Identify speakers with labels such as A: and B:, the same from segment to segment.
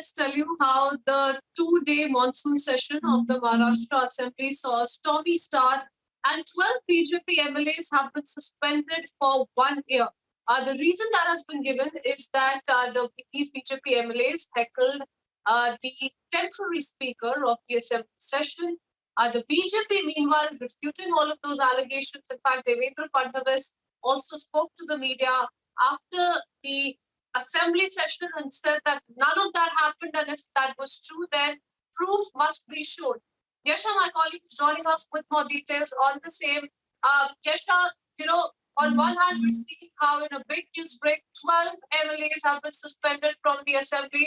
A: let's tell you how the two-day monsoon session of the Maharashtra Assembly saw a stormy start and 12 BJP MLAs have been suspended for 1 year. The reason that has been given is that these BJP MLAs heckled the temporary speaker of the Assembly session. The BJP, meanwhile, refuting all of those allegations. In fact, Devendra Fadnavis also spoke to the media after the assembly session and said that none of that happened, and if that was true, then proof must be shown. Yasha, my colleague, is joining us with more details on the same. Yasha, on one hand, we're seeing how in a big news break, 12 MLAs have been suspended from the assembly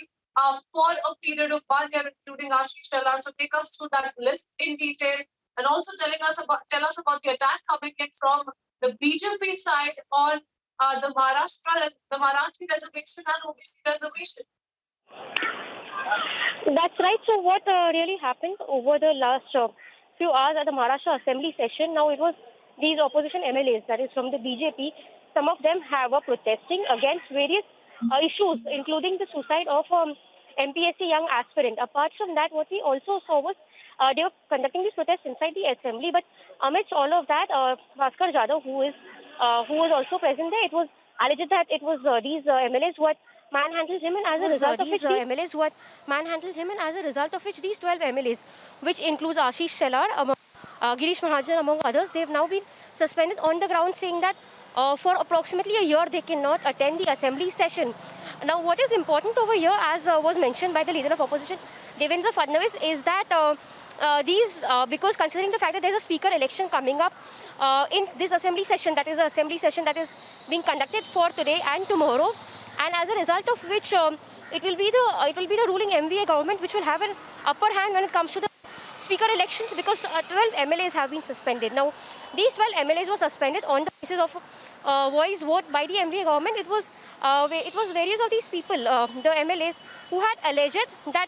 A: for a period of 1 year, including Ashish Shelar. So take us through that list in detail, and also tell us about the attack coming in from the BJP side on the Marathi reservation and OBC reservation.
B: That's right. So what really happened over the last few hours at the Maharashtra Assembly session, now it was these opposition MLAs, that is from the BJP, some of them were protesting against various issues, including the suicide of MPSC young aspirant. Apart from that, what we also saw was they were conducting these protests inside the assembly, but amidst all of that, Bhaskar Jadhav, who was also present there, it was alleged that it was these MLAs who had manhandled him, and as a result of which MLAs who had manhandled him, and as a result of which these 12 MLAs, which includes Ashish Shelar, Girish Mahajan, among others, they've now been suspended on the ground, saying that for approximately a year they cannot attend the assembly session. Now, what is important over here, as was mentioned by the leader of opposition, Devendra Fadnavis, is that because considering the fact that there's a speaker election coming up in this assembly session, that is an assembly session that is being conducted for today and tomorrow, and as a result of which it will be the ruling MVA government which will have an upper hand when it comes to the speaker elections, because 12 MLAs have been suspended. Now, these 12 MLAs were suspended on the basis of voice vote by the MVA government. It was various of these people, the MLAs, who had alleged that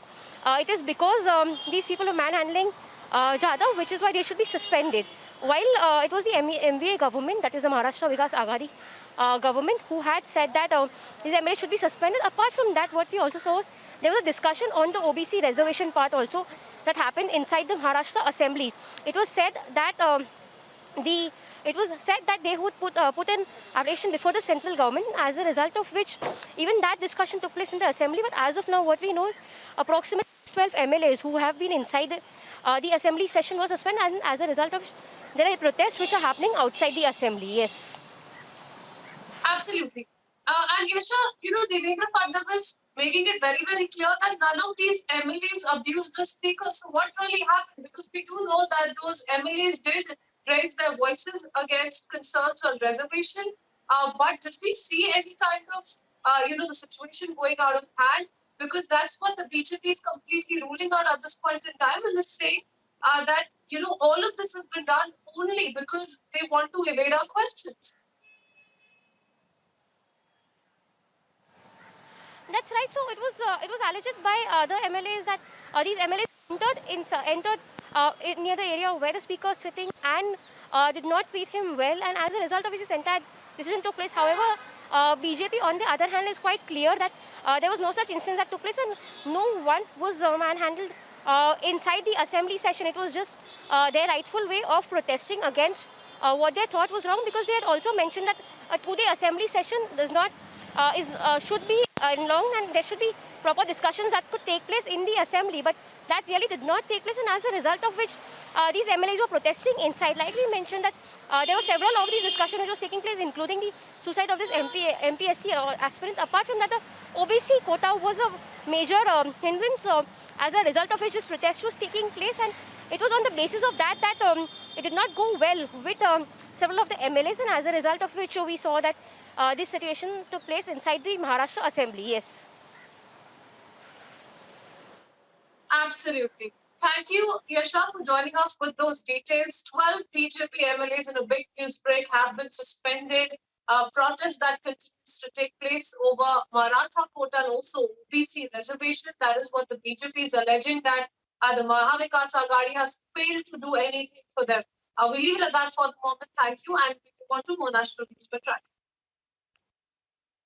B: it is because these people were manhandling Jadhav, which is why they should be suspended. While it was the MVA government, that is the Maharashtra Vikas Aghadi government, who had said that these MLAs should be suspended. Apart from that, what we also saw was there was a discussion on the OBC reservation part also that happened inside the Maharashtra Assembly. It was said that they would put an application before the central government, as a result of which even that discussion took place in the assembly. But as of now, what we know is approximately 12 MLAs who have been inside the assembly session was suspended, and as a result of which there are protests which are happening outside the assembly. Yes.
A: Absolutely. And Yasha, Devendra Fadnavis making it very, very clear that none of these MLAs abused the speaker. So what really happened? Because we do know that those MLAs did raise their voices against concerns on reservation. But did we see any kind of, the situation going out of hand? Because that's what the BJP is completely ruling out at this point in time, and is saying that, all of this has been done only because they want to evade our questions.
B: That's right. So it was alleged by the MLAs that these MLAs entered near the area where the speaker was sitting and did not treat him well, and as a result of which this entire decision took place. However, BJP, on the other hand, is quite clear that there was no such instance that took place, and no one was manhandled inside the assembly session. It was just their rightful way of protesting against what they thought was wrong, because they had also mentioned that a two-day assembly session should be long, and there should be proper discussions that could take place in the assembly, but that really did not take place, and as a result of which these MLAs were protesting inside. Like we mentioned that there were several of these discussions which was taking place, including the suicide of this MPSC aspirant. Apart from that, the OBC quota was a major hindrance, as a result of which this protest was taking place, and it was on the basis of that it did not go well with several of the MLAs, and as a result of which we saw that this situation took place inside the Maharashtra Assembly. Yes.
A: Absolutely. Thank you, Yasha, for joining us with those details. 12 BJP MLAs in a big news break have been suspended. Protest that continues to take place over Maratha quota and also OBC reservation. That is what the BJP is alleging, that the Maha Vikas Aghadi has failed to do anything for them. We'll leave it at that for the moment. Thank you, and we move on to more national news.